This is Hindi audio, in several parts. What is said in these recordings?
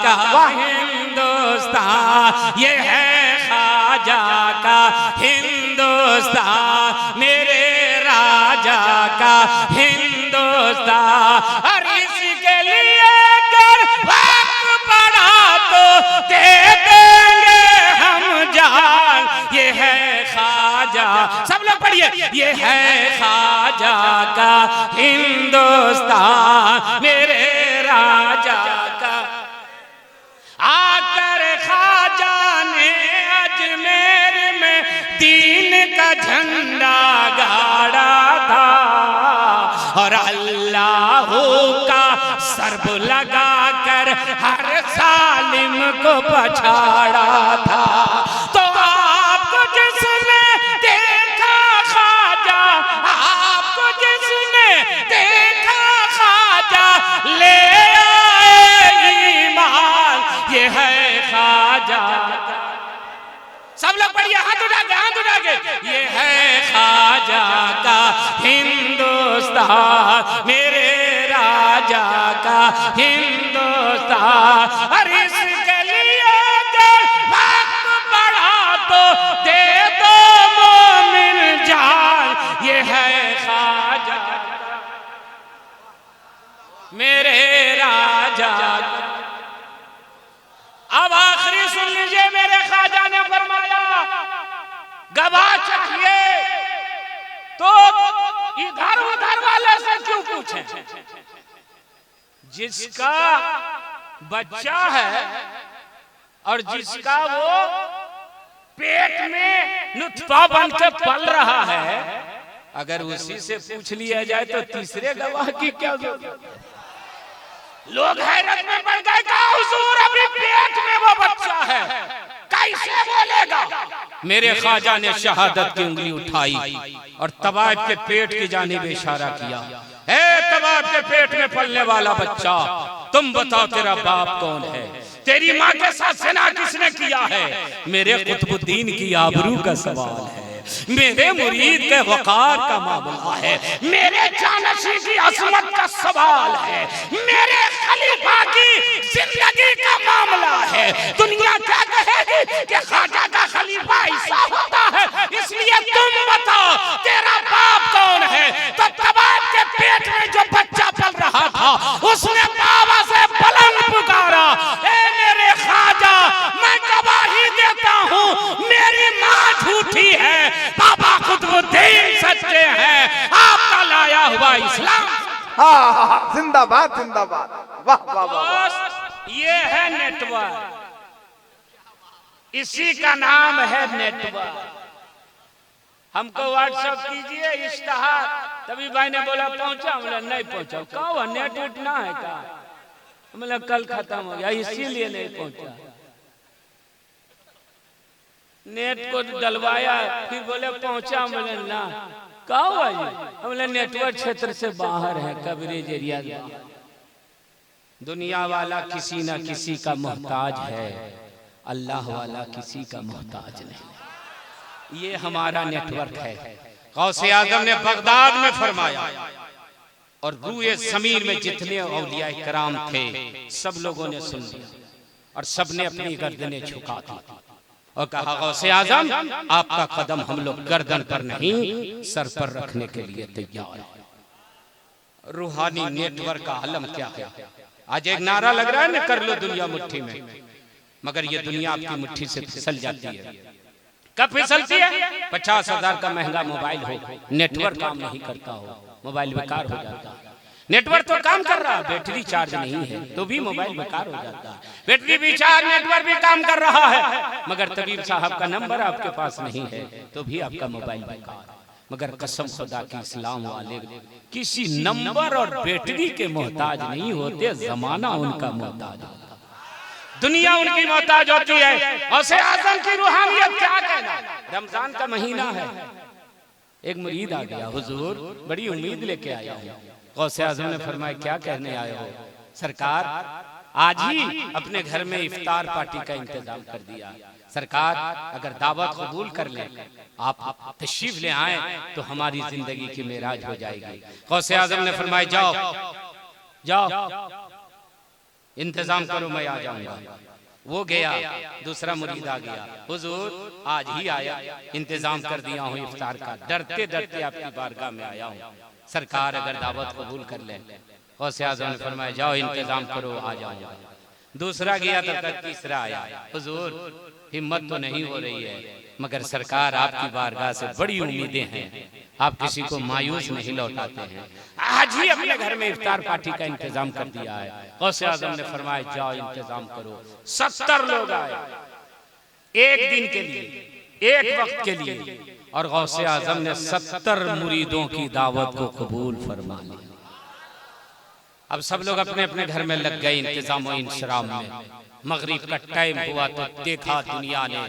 का हिंदुस्तान, ये है ख्वाजा का हिंदुस्तान, मेरे राजा का हिंदुस्तान। और इसके लिए कर वक्त पड़ा तो दे देंगे हम जान, ये है ख्वाजा, सब लोग पढ़िए, ये है ख्वाजा का हिंदुस्तान, मेरे राजा का। आकर ख्वाजा ने अजमेर में दीन का झंडा गाड़ा था, और अल्लाह का सरब लगा कर हर सालिम को पछाड़ा था। तो आपको जिसने देखा ख्वाजा, आपको जिसने देखा ख्वाजा, ले आए ईमान, ये है ख्वाजा। सब लोग पढ़िए, हाथ उठा के, हाथ उठा के, ये है ख्वाजा का हिंदुस्तान, मेरे राजा का हिंदुस्तान। और इसके लिए अगर वक्त पड़ा तो दे दो मोमिन जान, ये है ख्वाजा मेरे राजा। अब आखिरी सुन लीजिए, मेरे ख्वाजा ने फरमाया गवाह चाहिए तो इधर उधर वाले से क्यों पूछें, जिसका बच्चा है और जिसका वो पेट में नुतफा बन के पल रहा है, अगर उसी से पूछ लिया जाए तो तीसरे गवाह की क्या जरूरत। लोग हैरत में पड़ गए, कहा हुजूर अभी पेट में वो बच्चा है, कैसे बोलेगा। मेरे ख्वाजा ने शहादत की उंगली उठाई और तवाइफ के पेट की जानिब इशारा किया, हे तवाइफ के पेट में पलने वाला बच्चा, तुम बताओ तेरा बाप कौन है, तेरी माँ के साथ ज़िना किसने किया है। मेरे कुतुबुद्दीन की आबरू का सवाल है, मेरे मुरीद के वकार का मामला है, मेरे जानशी की अजमत का सवाल है, मेरे खलीफा की जिंदगी का मामला है। दुनिया क्या कहेगी कि ख्वाजा का खलीफा ऐसा होता है, इसलिए तुम बताओ तेरा बाप कौन है। तो तवाइफ के पेट में जो बच्चा पल रहा था, उसने बाबा से बुलंद पुकारा, ए मेरे ख्वाजा, मैं गवाही देता हूँ मेरी माँ झूठी है, बाबा कुतुबुद्दीन सच्चे हैं, आपका लाया हुआ इस्लाम। हाँ, जिंदाबाद जिंदाबाद, वाह वाह वाह। ये है नेटवर्क, इसी का नाम है नेटवर्क। हमको व्हाट्सएप कीजिए इश्तहार। तभी भाई ने बोला पहुंचा, बोला नहीं पहुंचा, कहा नेट उठना है का, मतलब कल खत्म हो गया इसीलिए नहीं पहुंचा। नेट को डलवाया, फिर बोले पहुंचा, बोले ना, कहा हुआ ये, बोले नेटवर्क क्षेत्र से बाहर है, कवरेज एरिया। दुनिया वाला किसी ना किसी का मोहताज है, अल्लाह वाला किसी का मोहताज नहीं। ये हमारा नेटवर्क है। गौसे आजम ने बगदाद में फरमाया, और रूए ज़मीन में जितने औलिया कराम थे सब लोगों ने सुन लिया और सबने अपनी गर्दनें झुका दी और कहा गौसे आजम आपका कदम हम लोग गर्दन पर नहीं सर पर रखने के लिए तैयार हैं। रूहानी नेटवर्क का आलम क्या है। आज एक नारा लग रहा है ना, कर लो दुनिया मुट्ठी में, मगर ये दुनिया आपकी मुट्ठी से फिसल जाती है। कब फिसलती है? 50,000 का महंगा मोबाइल हो, नेटवर्क काम नहीं करता हो, मोबाइल बेकार हो जाता है। नेटवर्क तो काम कर रहा है, बैटरी चार्ज नहीं है तो भी मोबाइल बेकार हो जाता है। बैटरी भी चार्ज, नेटवर्क भी काम कर रहा है, मगर तबीब साहब का नंबर आपके पास नहीं है तो भी आपका मोबाइल बेकार। मगर कसम खुदा की इस्लाम वाले किसी नंबर और बैटरी के मोहताज नहीं होते, जमाना उनका मोहताज होता, दुनिया उनकी मोहताज होती है। गौसे आजम की रूहानियत क्या कहना। रमजान का महीना है, एक मुरीद आ गया, हुजूर बड़ी उम्मीद लेके आया हूँ। गौसे आजम ने फरमाया क्या कहने आए हो। सरकार आज ही अपने घर में इफ्तार पार्टी का इंतजाम कर दिया, सरकार अगर दावत कबूल कर ले, आप तशरीफ ले आए तो हमारी जिंदगी की मेराज हो जाएगी। गौसे आजम ने फरमाया जाओ जाओ। इंतजाम करो मैं आ जाऊंगा। वो गया, दूसरा मुरीद आ गया, हुजूर आज ही आया, इंतजाम कर दिया हूँ इफ्तार का, डरते डरते आपकी बारगाह में आया हूँ, सरकार अगर दावत कबूल कर ले। गौसे आज़म ने फरमाया जाओ इंतजाम करो आ जाऊंगा। दूसरा गया तब तक तीसरा आया, हुजूर हिम्मत तो नहीं हो रही है, मगर सरकार आपकी बारगाह से बड़ी उम्मीदें हैं, आप किसी को मायूस नहीं लौटाते हैं, आज ही अपने घर में इफ्तार पार्टी का इंतजाम कर दिया है। गौसे आज़म ने फरमाया जाओ इंतजाम करो। 70 लोग आए एक दिन के लिए, एक वक्त के लिए, और गौसे आज़म ने 70 मुरीदों की दावत को कबूल फरमा लिया। अब सब लोग अपने अपने घर में लग गए इंतजाम और इंशराम में। मगरिब का टाइम हुआ तो देखा दुनिया ने,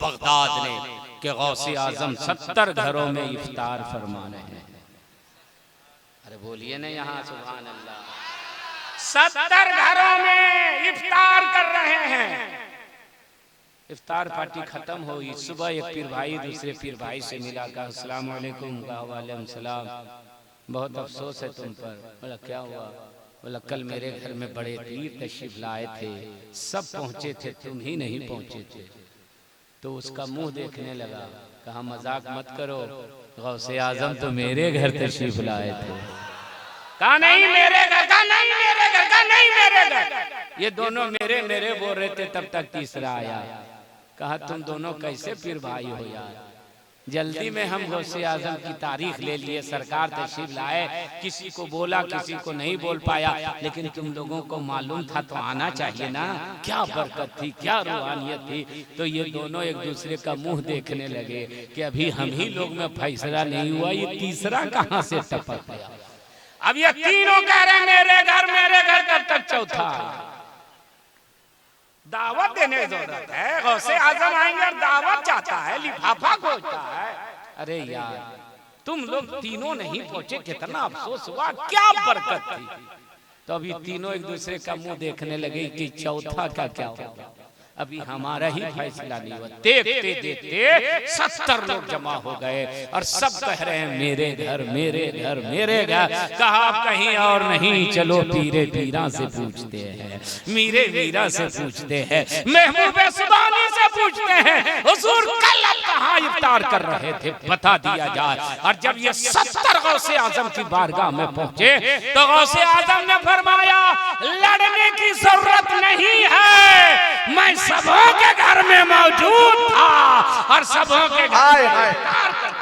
बगदाद ने, कि गौसे आज़म 70 घरों में इफ्तार फरमा रहे हैं। अरे बोलिए ना यहाँ सुभान अल्लाह। 70 घरों में इफ्तार कर रहे हैं। इफ्तार पार्टी खत्म हुई, सुबह एक पीर भाई दूसरे पीर भाई से मिला, कहा अस्सलाम वालेकुम, कहा वालेकुम सलाम, बहुत अफसोस है तुम पर। बोला क्या हुआ? बोला कल मेरे घर में बड़े पीर तशरीफ लाए थे, सब पहुंचे थे, तुम ही नहीं पहुंचे थे। तो उसका मुंह देखने लगा, कहा मजाक मत करो, गौसे आज़म तो मेरे घर तशरीफ लाए थे। कहा नहीं मेरे घर का, नहीं मेरे घर का, नहीं मेरे घर। ये दोनों मेरे मेरे बोल रहे थे, तब तक तीसरा आया, कहा तुम दोनों कैसे पीर भाई हो यार। जल्दी में हम गौसे आज़म की तारीख ले लिए, सरकार तशरीफ लाए, किसी को बोला किसी को नहीं बोल पाया, लेकिन तुम लोगों को मालूम था तो आना चाहिए ना। क्या बरकत थी, क्या रूहानियत थी। तो ये दोनों एक दूसरे का मुंह देखने लगे कि अभी हम ही लोग में फैसला नहीं हुआ, ये तीसरा कहाँ से टपक गया। अब ये तीनों कह रहे मेरे घर, कब तक चौथा? दावत देने की जरूरत है। गौसे आज़म आएंगे और दावत चाहता है, लिफाफा खोजता है। अरे यार तुम लोग तीनों नहीं पहुंचे, कितना अफसोस हुआ, क्या बरकत थी। तो अभी तीनों एक दूसरे का मुंह देखने लगे कि चौथा का क्या होगा। अभी हमारा ही फैसला नहीं हुआ। देखते देखते 70 लोग जमा हो गए और सब कह रहे हैं मेरे घर, मेरे घर, मेरे घर। कहा आप कहीं और नहीं, चलो पीरे पीरा से पूछते हैं, मीरे मीरा से पूछते हैं, महबूबे सुबानी से पूछते हैं, हुजूर कल आप कहाँ इफ्तार कर रहे थे, बता दिया जाए। और जब ये 70 गौसे आज़म की बारगाह में पहुंचे तो गौसे आज़म ने फरमाया लड़ने की जरूरत नहीं है, मैं सबों के घर में मौजूद था और सबों के घर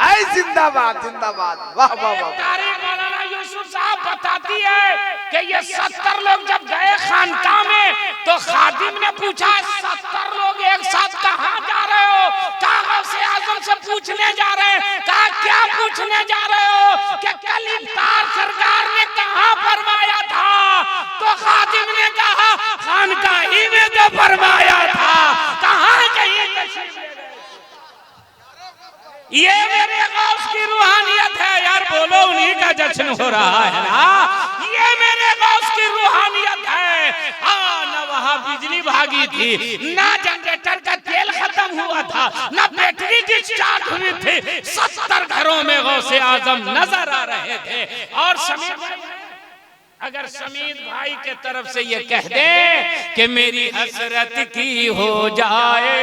आए जिंदाबाद जिंदाबाद, वाह वाह वाह। तारीख मौलाना यूसुफ साहब बताती है कि ये 70 लोग जब गए खानकाह में तो खादिम ने पूछा 70 लोग एक साथ कहाँ जा रहे हो? कहा गौसे आज़म से पूछने जा रहे हैं। कहा क्या पूछने जा रहे हो? कि कल इफ्तार सरकार ने कहाँ फरमाया था? तो खादिम ने कहा खानकाह ही में तो फरमाया था, कहाँ गई? ये मेरे गौस की रूहानियत है यार, बोलो उन्हीं का जश्न हो रहा है ना। ये मेरे गौस की रूहानियत है। हाँ ना वहाँ बिजली भागी थी, ना जनरेटर का तेल खत्म हुआ था, ना बैटरी डिस्चार्ज हुई थी, 70 घरों में गौसे आज़म नजर आ रहे थे। और समीर अगर समीर भाई के तरफ से ये कह दे कि मेरी हसरत की हो जाए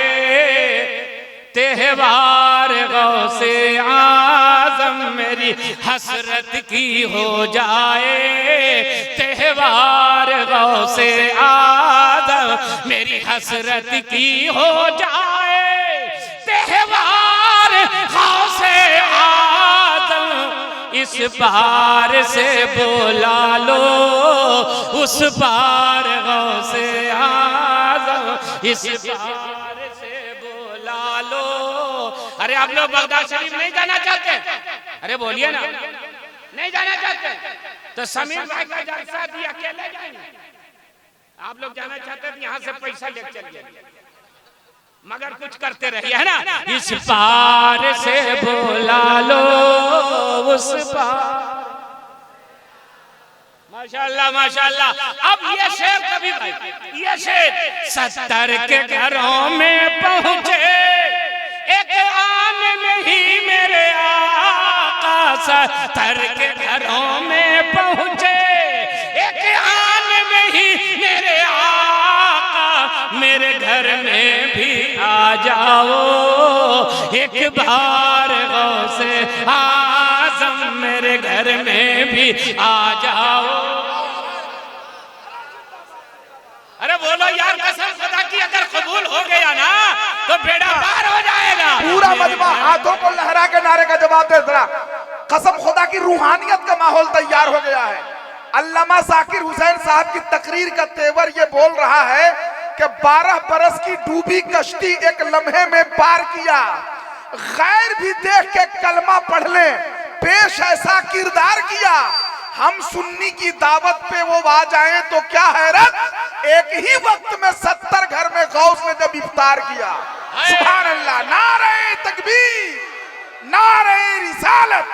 त्योहार गौसे आज़म, मेरी हसरत की हो जाए त्योहार गौसे आज़म, मेरी हसरत की हो जाए त्योहार गौसे आज़म। इस पार से बोला लो उस पार गौसे आज़म, इस पार से बोला लो। अरे आप लोग बगदाद शरीफ नहीं जाना चाहते? अरे बोलिए ना, नहीं जाना चाहते तो समीर भाई का जलसा दिया अकेले जाएंगे। आप लोग जाना चाहते हैं यहाँ से पैसा ले चलिए, मगर कुछ करते रहिए, है ना। इस पार से बोला लो उस पार। माशाल्लाह माशाल्लाह। अब ये शेर कभी भाई, ये शेर 70 के घरों में पहुंचे, एक आने में ही मेरे आका 70 के घरों में पहुंचे, एक आने में ही मेरे आका जाओ एक बार गौसे आज़म मेरे घर में भी आ जाओ। अरे बोलो यार, कसम खुदा की अगर कबूल हो गया ना तो बेड़ा पार हो जाएगा। पूरा मजमा हाथों को लहरा के नारे का जवाब दे जरा। कसम खुदा की रूहानियत का माहौल तैयार हो गया है। अल्लामा जाकिर हुसैन साहब की तकरीर का तेवर ये बोल रहा है कि 12 बरस की डूबी कश्ती एक लम्हे में पार किया। गैर भी देख के कलमा पढ़ ले, पेश ऐसा किरदार किया। हम सुन्नी की दावत पे वो आ जाएं तो क्या हैरत, एक ही वक्त में 70 घर में गौस ने जब इफ्तार किया। सुभान अल्लाह, नारे तकबीर, नारे रिसालत।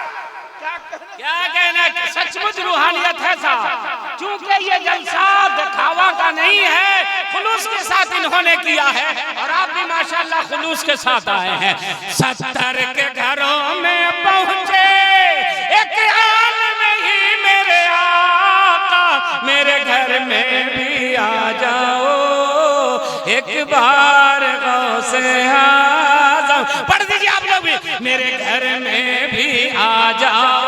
क्या कहना, सचमुच रूहानियत है साहब। क्योंकि ये जलसा दिखावा का नहीं है, खुलूस के साथ इन्होंने किया है और आप भी माशाल्लाह खुलूस के साथ आए हैं। 70 के घरों में पहुंचे एक आन में ही मेरे आका, मेरे घर में भी आ जाओ एक बार गौसे आज़म। पढ़ दीजिए आप लोग भी, मेरे घर में भी आ जाओ।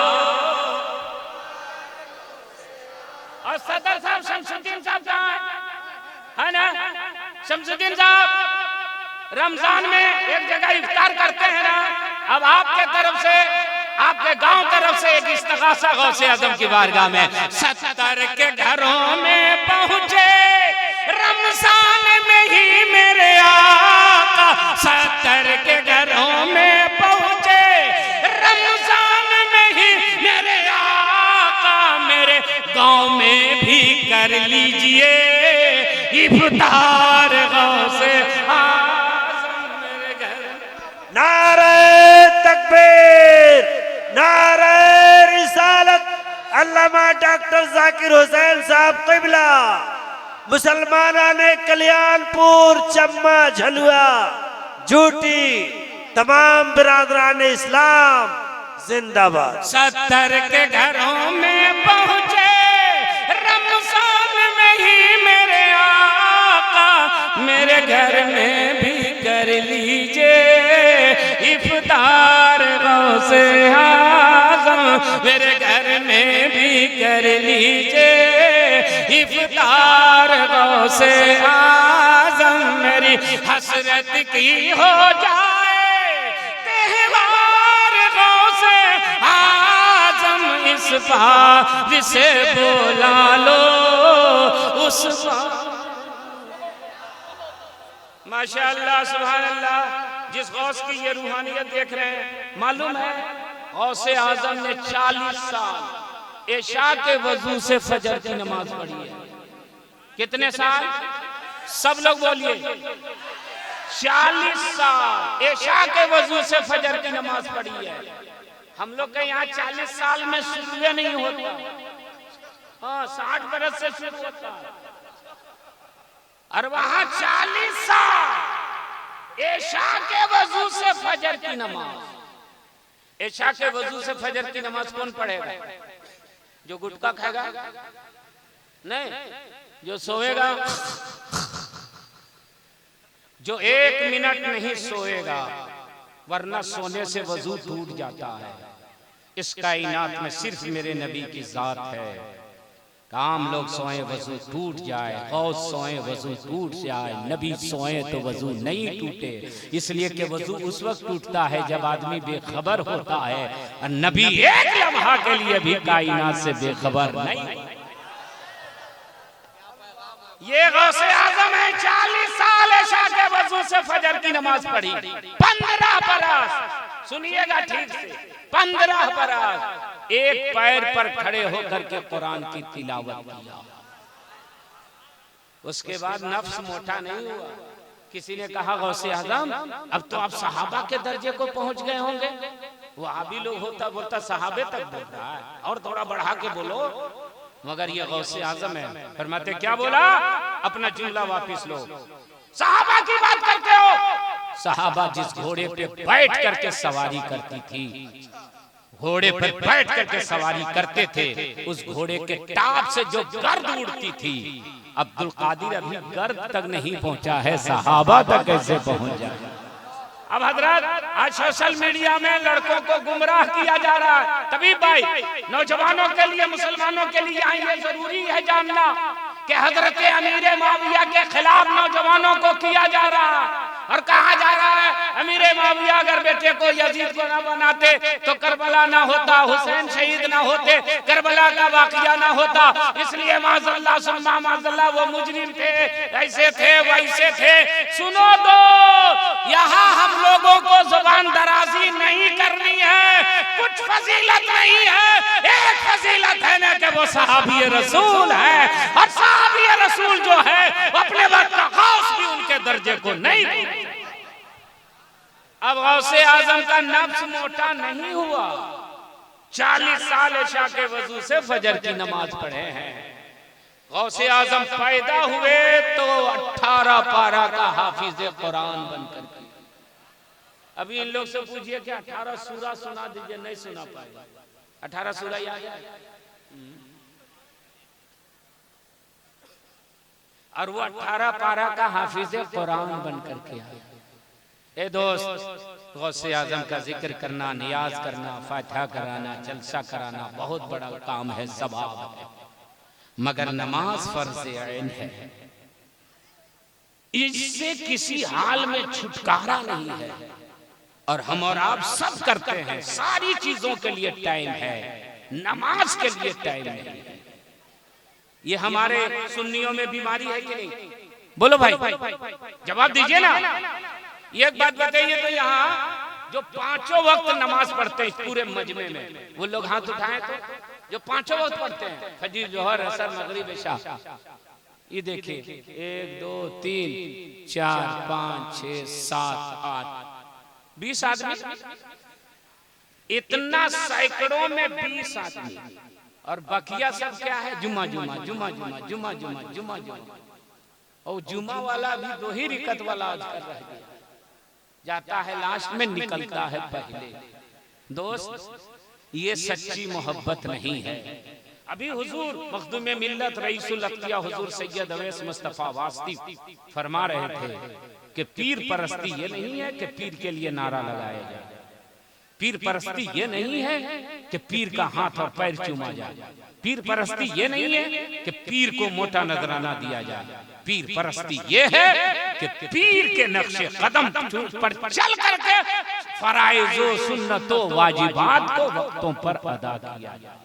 और सदर साहब शमसुद्दीन साहब कहाँ है ना? शमसुद्दीन साहब रमजान में एक जगह इफ्तार करते हैं ना। अब आपके तरफ से, आपके गांव तरफ से एक इस्तिग़ासा गौसे आज़म की बारगाह में। 70 के घरों में पहुंचे रमजान में ही मेरे आका, 70 के घरों में पहुंचे रमजान में ही मेरे आका, मेरे गांव में भी कर लीजिए इफ्तार गौसे आज़म मेरे घर। नारे तकबीर, नारे रिसालत। अल्लामा डॉक्टर जाकिर हुसैन साहब क़िबला, मुसलमाना ने कल्याणपुर, चम्मा, झलुआ, झूठी, तमाम बिरादरान इस्लाम जिंदाबाद। 70 के घरों में पहुंचे रमजान में ही मेरे आका, मेरे घर में भी कर लीजिए इफ्तार गौसे आज़म, मेरे घर में भी कर लीजिए इफ्तार गौसे आज़म। मेरी हसरत की हो जाए त्योहार गौसे आज़म, इस बार से बोला लो उस बार। माशाअल्लाह, सुभान अल्लाह। जिस गौस की ये रूहानियत देख रहे हैं, मालूम है गौसे आज़म ने 40 साल इशा के वजू से फजर की नमाज पढ़ी है। कितने साल? सब लोग बोलिए। 40 साल इशा के वजू से फजर की नमाज पढ़ी है। हम लोग के यहाँ 40 साल में शुरू नहीं होता, हाँ 60 बरस से शुरू होता है, और वहां 40 साल इशा के वजू से फजर की नमाज। इशा के वजू से फजर की नमाज कौन पढ़ेगा? जो गुटखा खाएगा नहीं, जो सोएगा, जो 1 मिनट नहीं सोएगा, वरना सोने से वजू टूट जाता है। इस कायनात में सिर्फ मेरे नबी की जात है। काम लोग सोए वजू टूट जाए, गौस सोए वजू टूट जाए, नबी सोए तो वजू नहीं टूटे। इसलिए कि वजू उस वक्त टूटता है जब आदमी बेखबर होता है, और नबी एक लम्हा के लिए भी कायनात से बेखबर नहीं। ये गौसे आज़म है, 40 साल इशा के वजू से फजर की नमाज पढ़ी। 15 बरस, सुनिएगा ठीक से, 15 बरस एक पैर पर खड़े होकर के कुरान की तिलावत किया। उसके बाद नफ्स मोटा नहीं हुआ। किसी ने कहा गौसे आज़म अब तो आप सहाबा के दर्जे को पहुंच गए होंगे। वो आबी लोग होता बोलता सहाबे तक बोल रहा है, और थोड़ा बढ़ा के बोलो। मगर ये गौसे आज़म है। फरमाते क्या बोला? अपना जुमला वापिस लो। सहाबा की बात करते हो? सहाबा जिस घोड़े पे बैठ करके सवारी करती थी, घोड़े पर बैठ करके सवारी करते थे, उस घोड़े के टाप से जो गर्द उड़ती थी, अब्दुल कादिर अभी गर्द तक नहीं पहुंचा है, सहाबा तक कैसे पहुंच जाए। अब हजरत आज सोशल मीडिया में लड़कों को गुमराह किया जा रहा है। तभी भाई नौजवानों के लिए, मुसलमानों के लिए ये जरूरी है जानना कि हजरत अमीर माविया के खिलाफ नौजवानों को किया जा रहा है और कहा जा रहा है अमीर माविया अगर बेटे को यजीद को ना बनाते तो करबला ना होता, हुसैन शहीद ना होते, करबला का वाकया ना होता। इसलिए माज़अल्लाह सुम्मा माज़अल्लाह वो मुजरिम थे, ऐसे थे वैसे थे। सुनो दो, यहाँ हम लोगों को जुबान दराजी नहीं करनी है, कुछ फजीलत नहीं है। एक फजीलत है ना कि वो सहाबी रसूल है, और सहाबी रसूल जो है अपने वक्त का गौस भी उनके दर्जे को नहीं दिया। अब गौसे आजम का नफ्स मोटा नहीं हुआ, 40 साल इशा के वजू से फजर की नमाज पढ़े हैं। गौसे आजम पैदा हुए तो 18 पारा का हाफिज कुरान बनकर के। अभी इन लोग से पूछिए कि 18 सूरा सुना दीजिए, नहीं सुना पाएगा। 18 सूरा याद है और वो 18 पारा का हाफिज कुरान बनकर के आया। ए दोस्त, गौसे आजम का जिक्र करना, नियाज करना, फातिहा कराना, जलसा कराना बहुत बड़ा काम है, सवाब है, मगर नमाज फर्ज ऐन है। इससे किसी हाल में छुटकारा नहीं है और हम और आप सब करते हैं। सारी चीजों के लिए टाइम है, नमाज के लिए टाइम नहीं है। ये हमारे सुन्नियों में बीमारी है कि नहीं? बोलो भाई, जवाब दीजिए ना। एक बात बताइए तो यहाँ जो 5 वक्त नमाज पढ़ते हैं पूरे मजमे में, वो लोग हाथ उठाएं तो जो 5 वक्त पढ़ते हैं, फजीर, जोहर, असर, मगरिब, इशा, ये देखिए 1 2 3 4 5 6 7 8 20 आदमी, इतना सैकड़ों में 20 आदमी, और बकिया सब क्या है? जुमा जुमा जुमा जुमा जुमा जुमा जुमा जुमा। और जुमा वाला भी 2 ही रिकत वाला आज कर रह गया, जाता है लास्ट में, निकलता है पहले। दोस्त, ये सच्ची मोहब्बत नहीं है। अभी हुजूर मखदूम मिल्लत रईसुल अत्किया हुजूर सैयद अवैस मुस्तफा वास्ती फरमा रहे थे कि पीर परस्ती ये नहीं है कि पीर के लिए नारा लगाया जाए, पीर परस्ती ये नहीं है कि पीर का हाथ और पैर चूमा जाए, पीर परस्ती ये नहीं है कि पीर को मोटा नजराना दिया जाए। पीर परस्ती ये है कि पीर के नक्शे कदम पर चल करके फराइज़ो सुन्नतों वाजिबात को वक्तों पर अदा किया जाए।